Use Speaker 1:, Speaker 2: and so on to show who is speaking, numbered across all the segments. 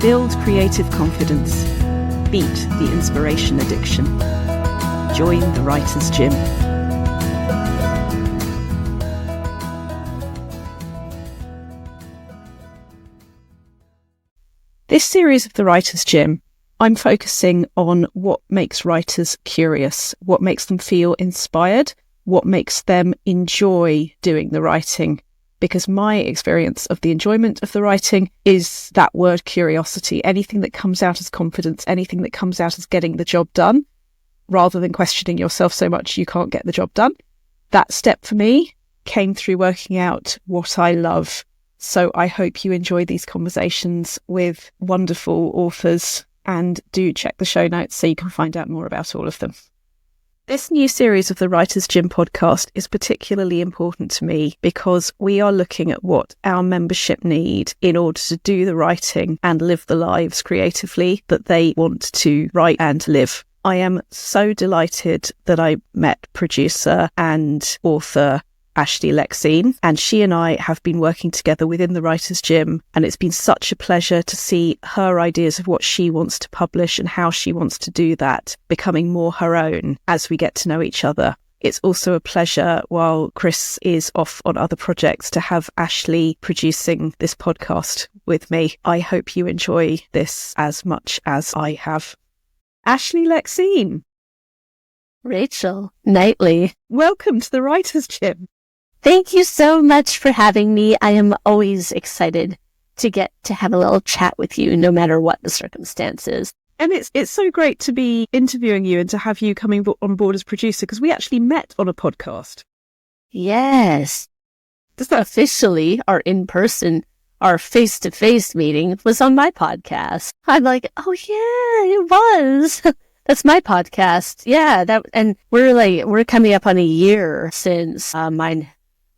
Speaker 1: Build creative confidence. Beat the inspiration addiction. Join the Writer's Gym. This series of the Writer's Gym, I'm focusing on what makes writers curious, what makes them feel inspired, what makes them enjoy doing the writing. Because my experience of the enjoyment of the writing is that word curiosity. Anything that comes out as confidence, anything that comes out as getting the job done, rather than questioning yourself so much you can't get the job done. That step for me came through working out what I love. So I hope you enjoy these conversations with wonderful authors, and do check the show notes so you can find out more about all of them. This new series of the Writer's Gym podcast is particularly important to me because we are looking at what our membership need in order to do the writing and live the lives creatively that they want to write and live. I am so delighted that I met producer and author Ashley Lexine, and she and I have been working together within the Writer's Gym, and it's been such a pleasure to see her ideas of what she wants to publish and how she wants to do that becoming more her own as we get to know each other. It's also a pleasure, while Chris is off on other projects, to have Ashley producing this podcast with me. I hope you enjoy this as much as I have. Ashley Lexine.
Speaker 2: Rachel Knightley.
Speaker 1: Welcome to the Writer's Gym.
Speaker 2: Thank you so much for having me. I am always excited to get to have a little chat with you, no matter what the circumstances.
Speaker 1: And it's so great to be interviewing you and to have you coming on board as producer, because we actually met on a podcast.
Speaker 2: Yes. Officially, our in-person, our face-to-face meeting was on my podcast. I'm like, oh yeah, it was. That's my podcast. Yeah, and we're coming up on a year since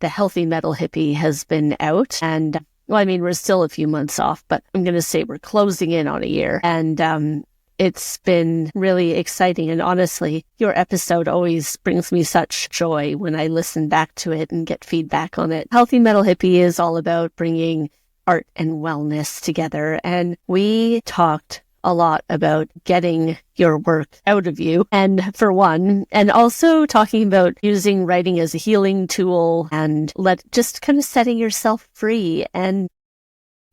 Speaker 2: the Healthy Metal Hippie has been out. And well, I mean, we're still a few months off, but I'm going to say we're closing in on a year. And it's been really exciting. And honestly, your episode always brings me such joy when I listen back to it and get feedback on it. Healthy Metal Hippie is all about bringing art and wellness together. And we talked a lot about getting your work out of you, and for one, and also talking about using writing as a healing tool and just kind of setting yourself free. And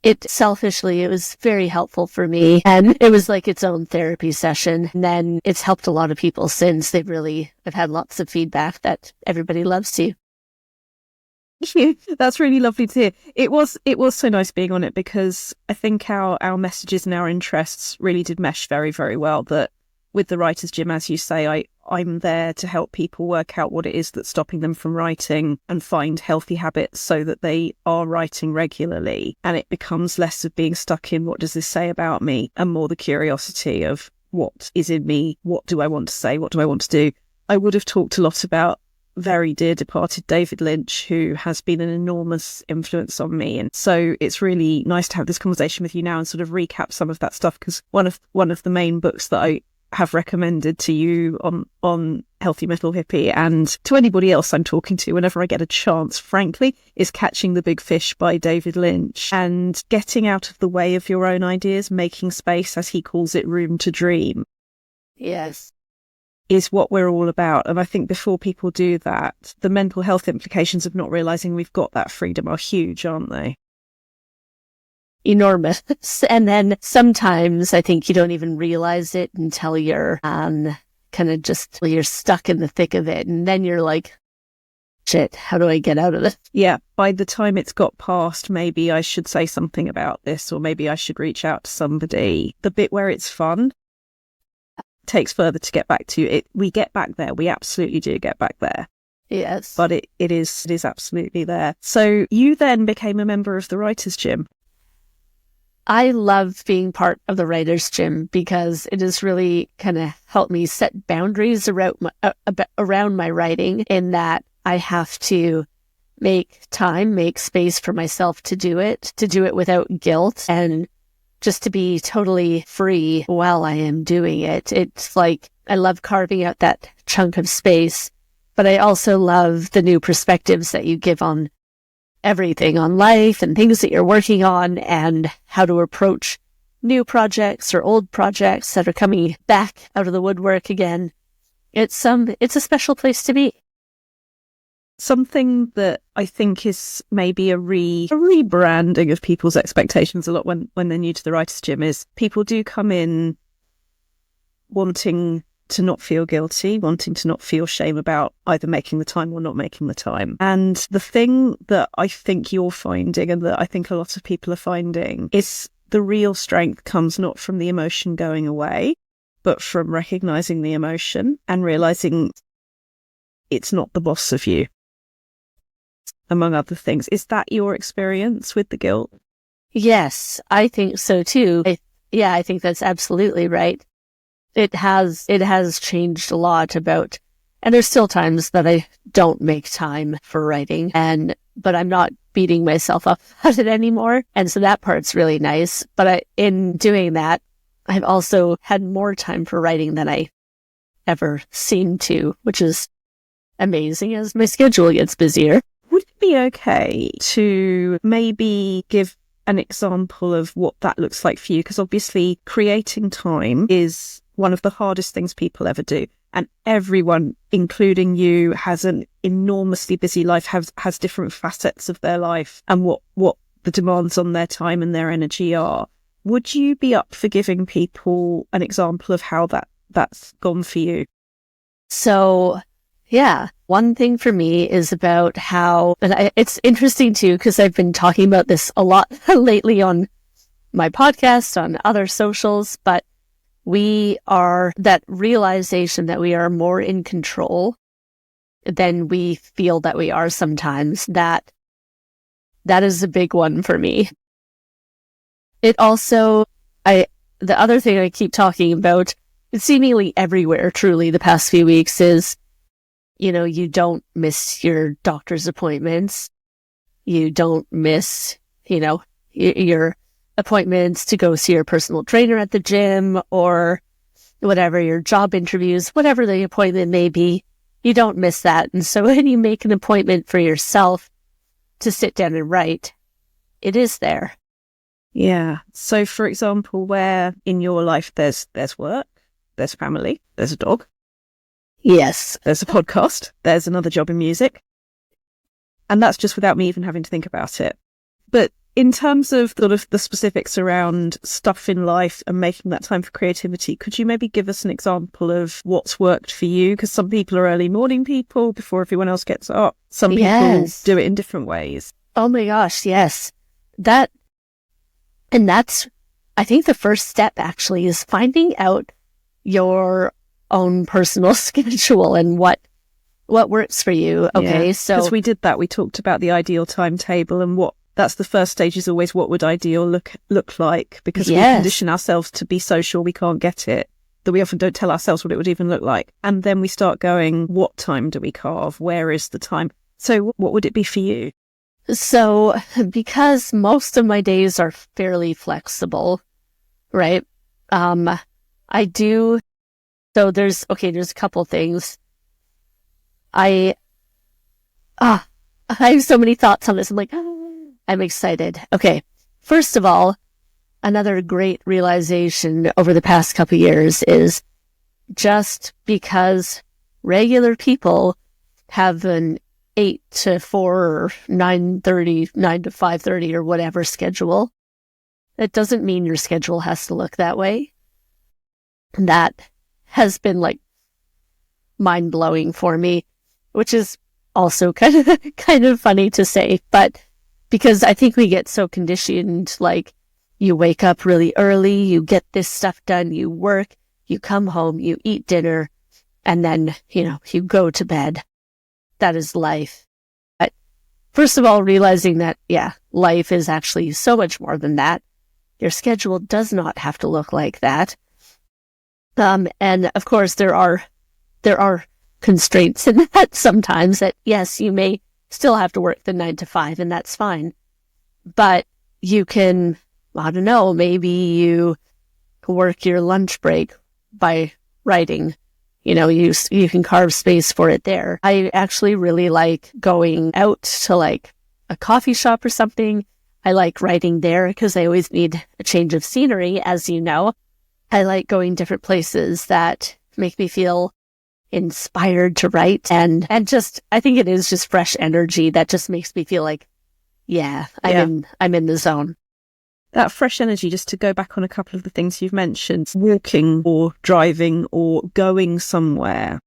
Speaker 2: it was very helpful for me, and it was like its own therapy session. And then it's helped a lot of people since. I've had lots of feedback that everybody loves you.
Speaker 1: That's really lovely to hear. It was so nice being on it, because I think our messages and our interests really did mesh very, very well. That with the Writer's Gym, as you say, I'm there to help people work out what it is that's stopping them from writing and find healthy habits so that they are writing regularly. And it becomes less of being stuck in what does this say about me, and more the curiosity of what is in me, what do I want to say, what do I want to do. I would have talked a lot about very dear departed David Lynch, who has been an enormous influence on me. And so it's really nice to have this conversation with you now and sort of recap some of that stuff, because one of the main books that I have recommended to you on Healthy Metal Hippie, and to anybody else I'm talking to whenever I get a chance, frankly, is Catching the Big Fish by David Lynch. And getting out of the way of your own ideas, making space, as he calls it, room to dream.
Speaker 2: Yes.
Speaker 1: Is what we're all about. And I think before people do that, the mental health implications of not realizing we've got that freedom are huge, aren't they?
Speaker 2: Enormous. And then sometimes I think you don't even realize it until you're you're stuck in the thick of it. And then you're like, shit, how do I get out of this?
Speaker 1: Yeah. By the time it's got past, maybe I should say something about this, or maybe I should reach out to somebody. The bit where it's fun takes further to get back to it. We get back there. We absolutely do get back there.
Speaker 2: Yes.
Speaker 1: But it is absolutely there. So you then became a member of the Writer's Gym.
Speaker 2: I love being part of the Writer's Gym because it has really kind of helped me set boundaries around my writing, in that I have to make space for myself to do it without guilt, and just to be totally free while I am doing it. It's like, I love carving out that chunk of space, but I also love the new perspectives that you give on everything, on life and things that you're working on, and how to approach new projects or old projects that are coming back out of the woodwork again. It's a special place to be.
Speaker 1: Something that I think is maybe a rebranding of people's expectations a lot when they're new to the Writer's Gym is people do come in wanting to not feel guilty, wanting to not feel shame about either making the time or not making the time. And the thing that I think you're finding, and that I think a lot of people are finding, is the real strength comes not from the emotion going away, but from recognizing the emotion and realizing it's not the boss of you, among other things. Is that your experience with the guilt?
Speaker 2: Yes, I think so too. I think that's absolutely right. It has changed a lot about, and there's still times that I don't make time for writing, but I'm not beating myself up about it anymore. And so that part's really nice. But in doing that, I've also had more time for writing than I ever seemed to, which is amazing as my schedule gets busier.
Speaker 1: Would it be okay to maybe give an example of what that looks like for you? Because obviously creating time is one of the hardest things people ever do. And everyone, including you, has an enormously busy life, has different facets of their life and what the demands on their time and their energy are. Would you be up for giving people an example of how that's gone for you?
Speaker 2: So, yeah, one thing for me is about how, and it's interesting too, because I've been talking about this a lot lately on my podcast, on other socials, but that realization that we are more in control than we feel that we are sometimes, that is a big one for me. It also, the other thing I keep talking about, it's seemingly everywhere, truly, the past few weeks is, you don't miss your doctor's appointments. You don't miss, your appointments to go see your personal trainer at the gym or whatever, your job interviews, whatever the appointment may be. You don't miss that. And so when you make an appointment for yourself to sit down and write, it is there.
Speaker 1: Yeah. So, for example, where in your life there's work, there's family, there's a dog.
Speaker 2: Yes.
Speaker 1: There's a podcast, there's another job in music. And that's just without me even having to think about it. But in terms of sort of the specifics around stuff in life and making that time for creativity, could you maybe give us an example of what's worked for you? Because some people are early morning people before everyone else gets up. Some people do it in different ways.
Speaker 2: Oh my gosh, yes. That's, I think the first step actually is finding out your own personal schedule and what works for you. Okay,
Speaker 1: yeah,
Speaker 2: so
Speaker 1: because we did that. We talked about the ideal timetable and that's the first stage is always what would ideal look like, because we condition ourselves to be so sure we can't get it that we often don't tell ourselves what it would even look like. And then we start going, what time do we carve? Where is the time? So what would it be for you?
Speaker 2: So because most of my days are fairly flexible, right? I do. So there's a couple things. I have so many thoughts on this. I'm like, I'm excited. Okay. First of all, another great realization over the past couple of years is just because regular people have an 8 to 4 or 9:30, 9 to 5:30 or whatever schedule, that doesn't mean your schedule has to look that way. And that has been like mind blowing for me, which is also kind of funny to say, but because I think we get so conditioned, like you wake up really early, you get this stuff done, you work, you come home, you eat dinner, and then, you go to bed. That is life. But first of all, realizing that, life is actually so much more than that. Your schedule does not have to look like that. And of course, there are constraints in that sometimes that, yes, you may still have to work the 9 to 5 and that's fine. But you can, I don't know, maybe you work your lunch break by writing. You can carve space for it there. I actually really like going out to like a coffee shop or something. I like writing there because I always need a change of scenery, as you know. I like going different places that make me feel inspired to write, and just, I think it is just fresh energy that just makes me feel like, I'm in the zone.
Speaker 1: That fresh energy, just to go back on a couple of the things you've mentioned, walking or driving or going somewhere,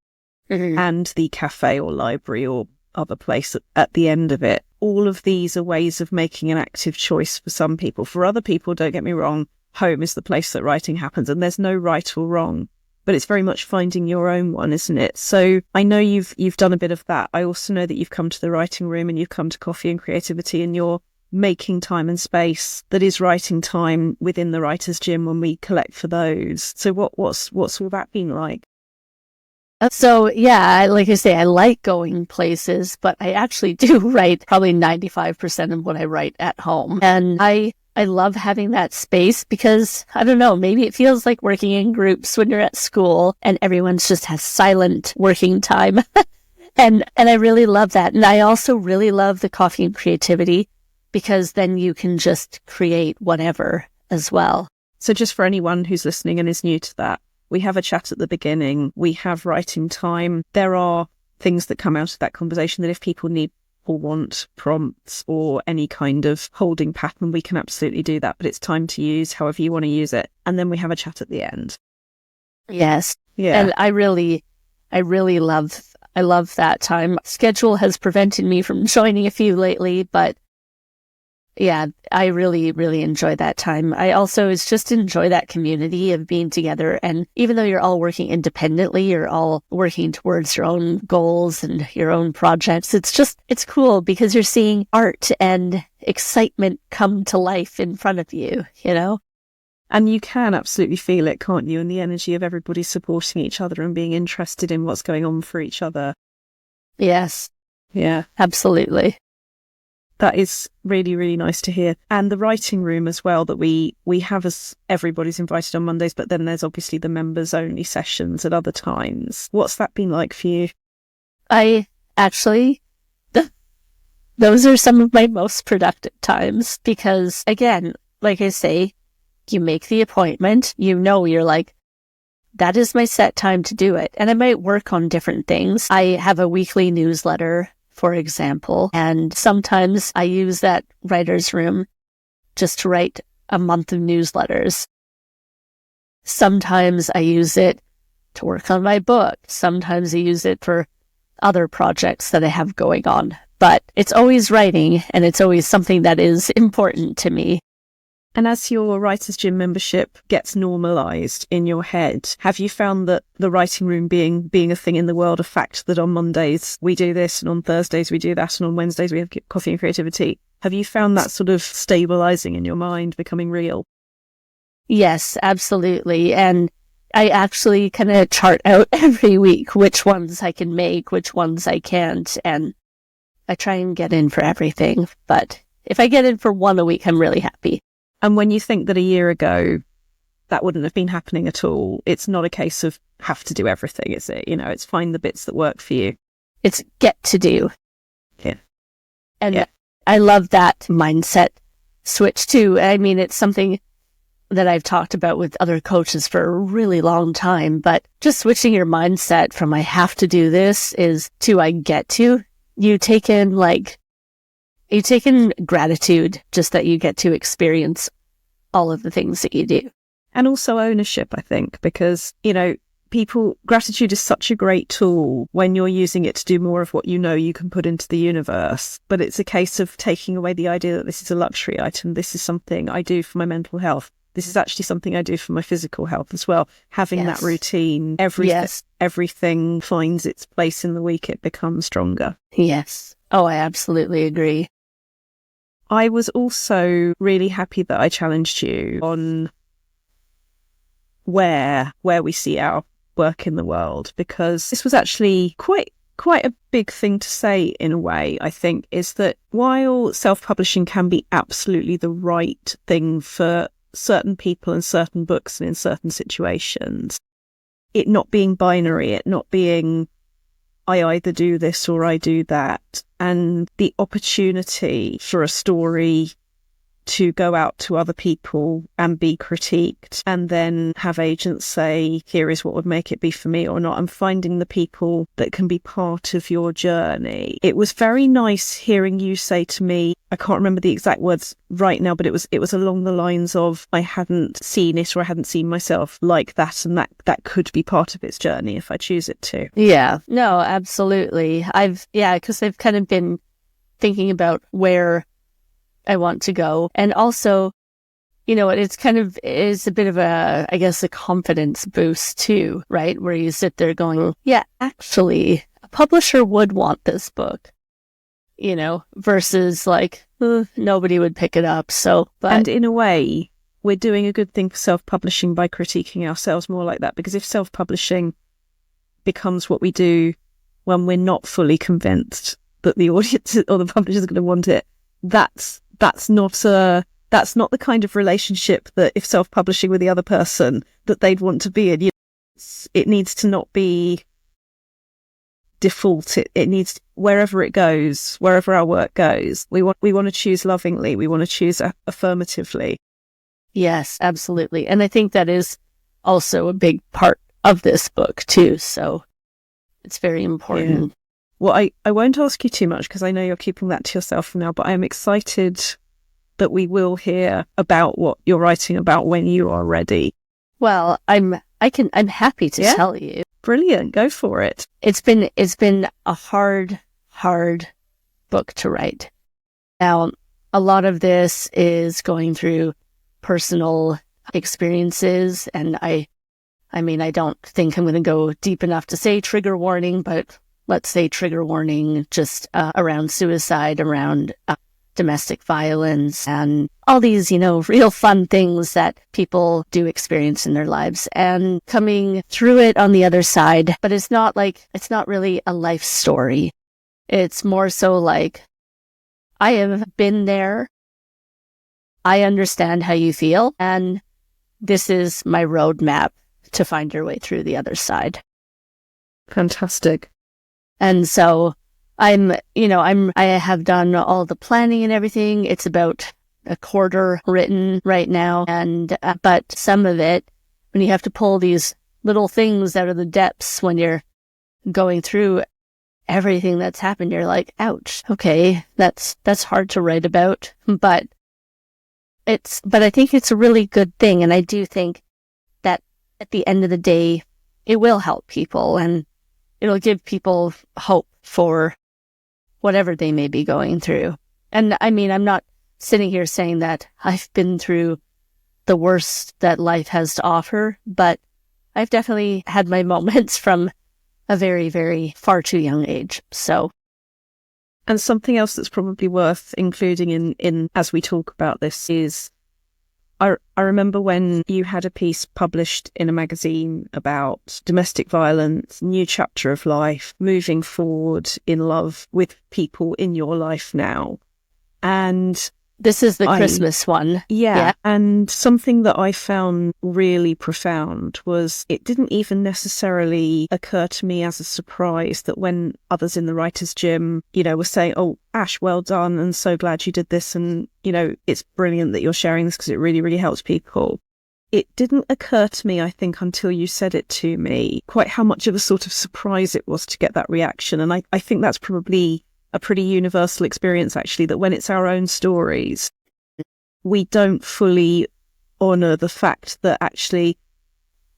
Speaker 1: and the cafe or library or other place at the end of it. All of these are ways of making an active choice for some people. For other people, don't get me wrong, home is the place that writing happens, and there's no right or wrong, but it's very much finding your own one, isn't it? So I know you've done a bit of that. I also know that you've come to the writing room and you've come to coffee and creativity, and you're making time and space that is writing time within the writer's gym when we collect for those. So what's all that been like?
Speaker 2: So yeah, like I say, I like going places, but I actually do write probably 95% of what I write at home. And I love having that space because, I don't know, maybe it feels like working in groups when you're at school and everyone's just has silent working time. and I really love that. And I also really love the coffee and creativity, because then you can just create whatever as well.
Speaker 1: So just for anyone who's listening and is new to that, we have a chat at the beginning. We have writing time. There are things that come out of that conversation that if people need or want prompts or any kind of holding pattern, we can absolutely do that. But it's time to use however you want to use it. And then we have a chat at the end.
Speaker 2: Yes.
Speaker 1: Yeah.
Speaker 2: And I really love that time. Schedule has prevented me from joining a few lately, but yeah, I really, really enjoy that time. I also just enjoy that community of being together. And even though you're all working independently, you're all working towards your own goals and your own projects. It's cool because you're seeing art and excitement come to life in front of you, you know?
Speaker 1: And you can absolutely feel it, can't you? And the energy of everybody supporting each other and being interested in what's going on for each other.
Speaker 2: Yes.
Speaker 1: Yeah.
Speaker 2: Absolutely.
Speaker 1: That is really, really nice to hear. And the writing room as well that we have, as everybody's invited on Mondays, but then there's obviously the members only sessions at other times. What's that been like for you?
Speaker 2: I actually, those are some of my most productive times because, again, like I say, you make the appointment, you're like, that is my set time to do it. And I might work on different things. I have a weekly newsletter, for example, and sometimes I use that writer's room just to write a month of newsletters. Sometimes I use it to work on my book. Sometimes I use it for other projects that I have going on. But it's always writing, and it's always something that is important to me.
Speaker 1: And as your Writers Gym membership gets normalised in your head, have you found that the writing room being a thing in the world of fact, that on Mondays we do this and on Thursdays we do that and on Wednesdays we have coffee and creativity, have you found that sort of stabilising in your mind, becoming real?
Speaker 2: Yes, absolutely. And I actually kind of chart out every week which ones I can make, which ones I can't, and I try and get in for everything. But if I get in for one a week, I'm really happy.
Speaker 1: And when you think that a year ago that wouldn't have been happening at all, it's not a case of have to do everything, is it? You know, it's find the bits that work for you.
Speaker 2: It's get to do.
Speaker 1: Yeah.
Speaker 2: And I love that mindset switch too. I mean, it's something that I've talked about with other coaches for a really long time, but just switching your mindset from I have to do this is to I get to. You take in gratitude just that you get to experience all of the things that you do.
Speaker 1: And also ownership, I think, because, you know, gratitude is such a great tool when you're using it to do more of what you know you can put into the universe. But it's a case of taking away the idea that this is a luxury item. This is something I do for my mental health. This is actually something I do for my physical health as well. Having that routine, everything finds its place in the week. It becomes stronger.
Speaker 2: Yes. Oh, I absolutely agree.
Speaker 1: I was also really happy that I challenged you on where we see our work in the world, because this was actually quite a big thing to say in a way, I think, is that while self-publishing can be absolutely the right thing for certain people and certain books and in certain situations, it not being binary, it not being I either do this or I do that, and the opportunity for a story to go out to other people and be critiqued and then have agents say, here is what would make it be for me or not, and finding the people that can be part of your journey. It was very nice hearing you say to me, I can't remember the exact words right now, but it was along the lines of, I hadn't seen it, or I hadn't seen myself like that, and that could be part of its journey if I choose it to.
Speaker 2: Yeah, no, absolutely. Because I've kind of been thinking about where I want to go. And also, it's kind of is a bit of a confidence boost too, right? Where you sit there going, yeah, actually, a publisher would want this book, versus like, nobody would pick it up. And
Speaker 1: in a way, we're doing a good thing for self-publishing by critiquing ourselves more like that, because if self-publishing becomes what we do when we're not fully convinced that the audience or the publisher is going to want it, that's not the kind of relationship that, if self-publishing with the other person, that they'd want to be in. It needs to not be default. It needs, wherever it goes, wherever our work goes, we want to choose lovingly. We want to choose affirmatively.
Speaker 2: Yes, absolutely. And I think that is also a big part of this book too. So it's very important.
Speaker 1: Yeah. Well, I won't ask you too much, because I know you're keeping that to yourself for now, but I am excited that we will hear about what you're writing about when you are ready.
Speaker 2: Well, I'm happy to tell you.
Speaker 1: Brilliant. Go for it.
Speaker 2: It's been a hard book to write. Now, a lot of this is going through personal experiences, and I don't think I'm going to go deep enough to say trigger warning, but let's say trigger warning just around suicide, around domestic violence, and all these, real fun things that people do experience in their lives, and coming through it on the other side. But it's not really a life story. It's more so like, I have been there. I understand how you feel, and this is my roadmap to find your way through the other side.
Speaker 1: Fantastic.
Speaker 2: And so I have done all the planning and everything. It's about a quarter written right now. And, but some of it, when you have to pull these little things out of the depths, when you're going through everything that's happened, you're like, ouch, okay, that's hard to write about. But I think it's a really good thing. And I do think that at the end of the day, it will help people, and it'll give people hope for whatever they may be going through. And I'm not sitting here saying that I've been through the worst that life has to offer, but I've definitely had my moments from a very, very far too young age. So.
Speaker 1: And something else that's probably worth including in as we talk about this is, I remember when you had a piece published in a magazine about domestic violence, new chapter of life, moving forward in love with people in your life now. And
Speaker 2: this is the Christmas one.
Speaker 1: Yeah. And something that I found really profound was, it didn't even necessarily occur to me as a surprise that when others in the writer's gym, were saying, oh, Ash, well done, and so glad you did this, and, it's brilliant that you're sharing this because it really, really helps people. It didn't occur to me, I think, until you said it to me, quite how much of a sort of surprise it was to get that reaction. And I think that's probably a pretty universal experience, actually, that when it's our own stories, we don't fully honour the fact that actually,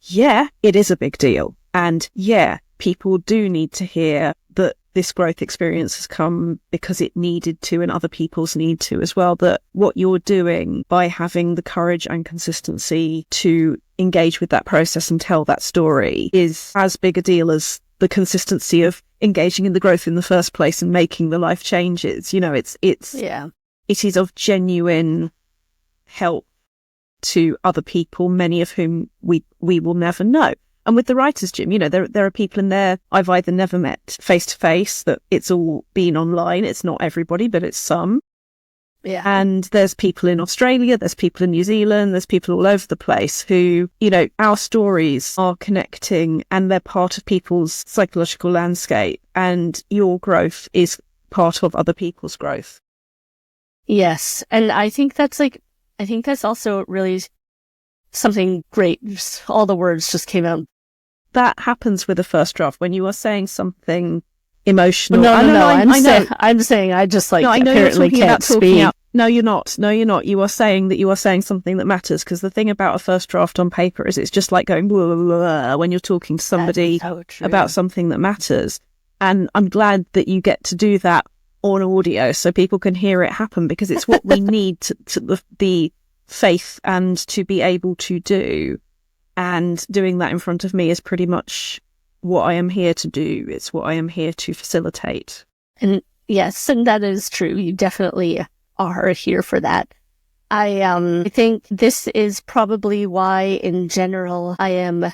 Speaker 1: yeah, it is a big deal. And yeah, people do need to hear that this growth experience has come because it needed to, and other people's need to as well. That what you're doing by having the courage and consistency to engage with that process and tell that story is as big a deal as the consistency of engaging in the growth in the first place and making the life changes. It is of genuine help to other people, many of whom we will never know. And with the writer's gym, there are people in there I've either never met face to face, that it's all been online. It's not everybody, but it's some.
Speaker 2: Yeah.
Speaker 1: And there's people in Australia, there's people in New Zealand, there's people all over the place who, our stories are connecting, and they're part of people's psychological landscape, and your growth is part of other people's growth.
Speaker 2: Yes. And I think that's also really something great. All the words just came out.
Speaker 1: That happens with a first draft when you are saying something emotional.
Speaker 2: No. I'm saying I just like apparently can't speak.
Speaker 1: No, you're not. You are saying that you are saying something that matters, because the thing about a first draft on paper is it's just like going blah, blah, blah, blah, when you're talking to somebody about something that matters. And I'm glad that you get to do that on audio so people can hear it happen, because it's what we need to the faith and to be able to do. And doing that in front of me is pretty much what I am here to do. It's what I am here to facilitate.
Speaker 2: And yes, and that is true. You definitely are here for that. I think this is probably why, in general, I am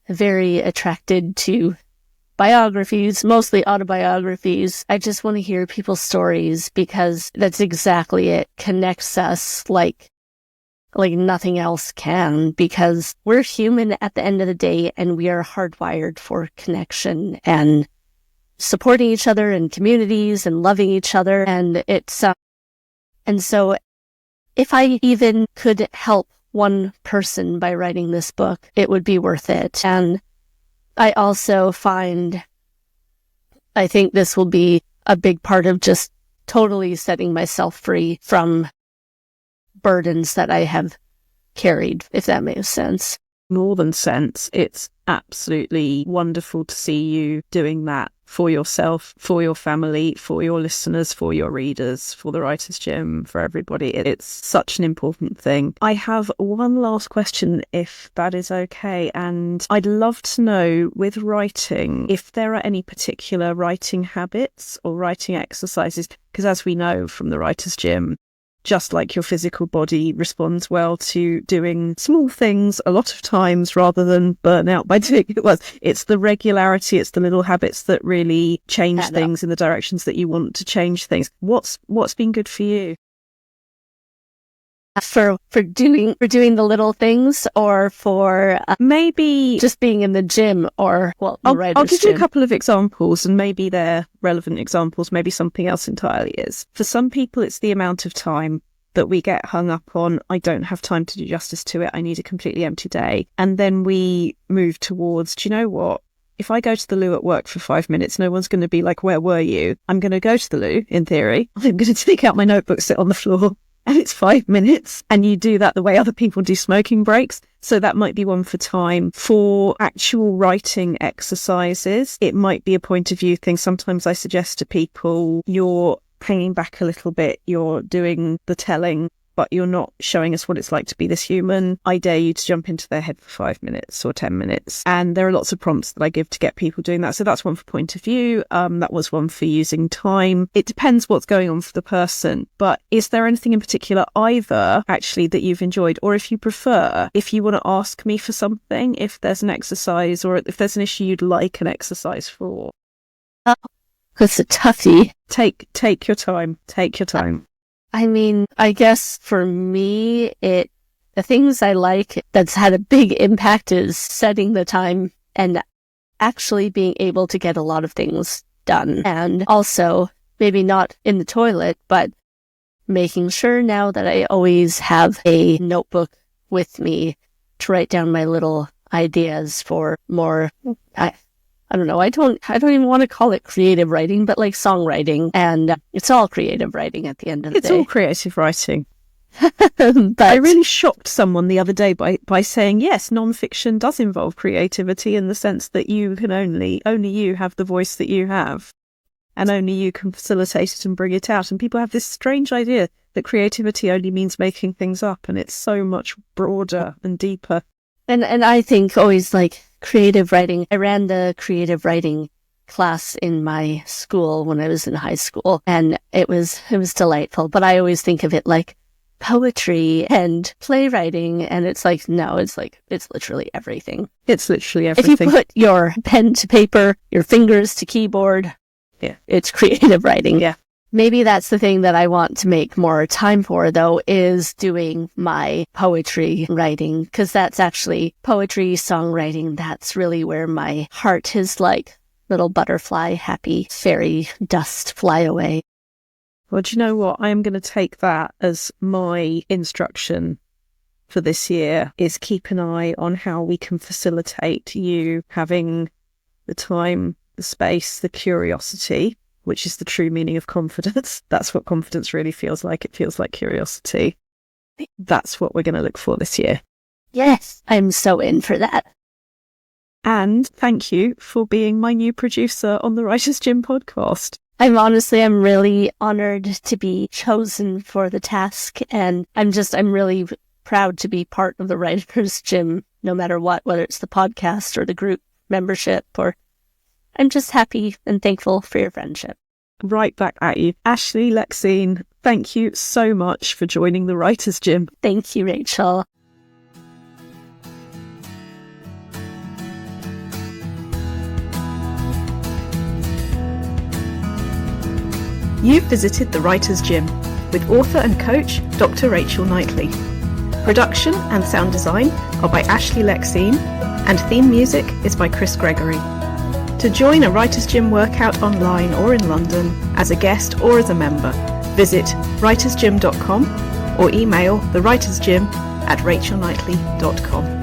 Speaker 2: very attracted to biographies, mostly autobiographies. I just want to hear people's stories, because that's exactly it. Connects us like nothing else can, because we're human at the end of the day, and we are hardwired for connection and supporting each other in communities and loving each other. And it's, and so if I even could help one person by writing this book, it would be worth it. And I also I think this will be a big part of just totally setting myself free from burdens that I have carried, if that makes sense.
Speaker 1: More than sense. It's absolutely wonderful to see you doing that for yourself, for your family, for your listeners, for your readers, for the Writers' Gym, for everybody. It's such an important thing. I have one last question, if that is okay. And I'd love to know, with writing, if there are any particular writing habits or writing exercises, because as we know from the Writers' Gym, just like your physical body responds well to doing small things a lot of times rather than burn out by doing it once. It's the regularity, it's the little habits that really change things in the directions that you want to change things. What's been good for you?
Speaker 2: For doing the little things, or for
Speaker 1: maybe
Speaker 2: just being in the gym, or
Speaker 1: I'll give you a couple of examples, and maybe they're relevant examples, maybe something else entirely is. For some people, it's the amount of time that we get hung up on. I don't have time to do justice to it. I need a completely empty day. And then we move towards, do you know what? If I go to the loo at work for 5 minutes, no one's going to be like, where were you? I'm going to go to the loo, in theory. I'm going to take out my notebook, sit on the floor, and it's 5 minutes. And you do that the way other people do smoking breaks. So that might be one for time. For actual writing exercises, it might be a point of view thing. Sometimes I suggest to people, you're hanging back a little bit, you're doing the telling, but you're not showing us what it's like to be this human. I dare you to jump into their head for 5 minutes or 10 minutes. And there are lots of prompts that I give to get people doing that. So that's one for point of view. That was one for using time. It depends what's going on for the person. But is there anything in particular either actually that you've enjoyed? Or if you prefer, if you want to ask me for something, if there's an exercise or if there's an issue you'd like an exercise for?
Speaker 2: It's a toughie.
Speaker 1: Take your time. Take your time.
Speaker 2: I mean, I guess for me, the things I like that's had a big impact is setting the time and actually being able to get a lot of things done. And also, maybe not in the toilet, but making sure now that I always have a notebook with me to write down my little ideas for more, I don't know. I don't even want to call it creative writing, but like songwriting, and it's all creative writing at the end of the day.
Speaker 1: It's all creative writing. But I really shocked someone the other day by saying, yes, non-fiction does involve creativity in the sense that you can only you have the voice that you have, and only you can facilitate it and bring it out. And people have this strange idea that creativity only means making things up, and it's so much broader and deeper.
Speaker 2: And I think always like creative writing. I ran the creative writing class in my school when I was in high school, and it was delightful. But I always think of it like poetry and playwriting, and it's like, no, it's literally everything.
Speaker 1: It's literally everything.
Speaker 2: If you put your pen to paper, your fingers to keyboard,
Speaker 1: yeah,
Speaker 2: it's creative writing.
Speaker 1: Yeah.
Speaker 2: Maybe that's the thing that I want to make more time for, though, is doing my poetry writing, because that's actually poetry, songwriting. That's really where my heart is like little butterfly, happy fairy dust fly away.
Speaker 1: Well, do you know what? I am going to take that as my instruction for this year, is keep an eye on how we can facilitate you having the time, the space, the curiosity, which is the true meaning of confidence. That's what confidence really feels like. It feels like curiosity. That's what we're going to look for this year.
Speaker 2: Yes, I'm so in for that.
Speaker 1: And thank you for being my new producer on the Writer's Gym podcast.
Speaker 2: I'm really honored to be chosen for the task, and I'm really proud to be part of the Writer's Gym, no matter what, whether it's the podcast or the group membership, or I'm just happy and thankful for your friendship.
Speaker 1: Right back at you. Ashley Lexine, thank you so much for joining the Writer's Gym.
Speaker 2: Thank you, Rachel.
Speaker 1: You've visited the Writer's Gym with author and coach Dr. Rachel Knightley. Production and sound design are by Ashley Lexine, and theme music is by Chris Gregory. To join a Writer's Gym workout online or in London, as a guest or as a member, visit writersgym.com or email thewritersgym@rachelknightley.com.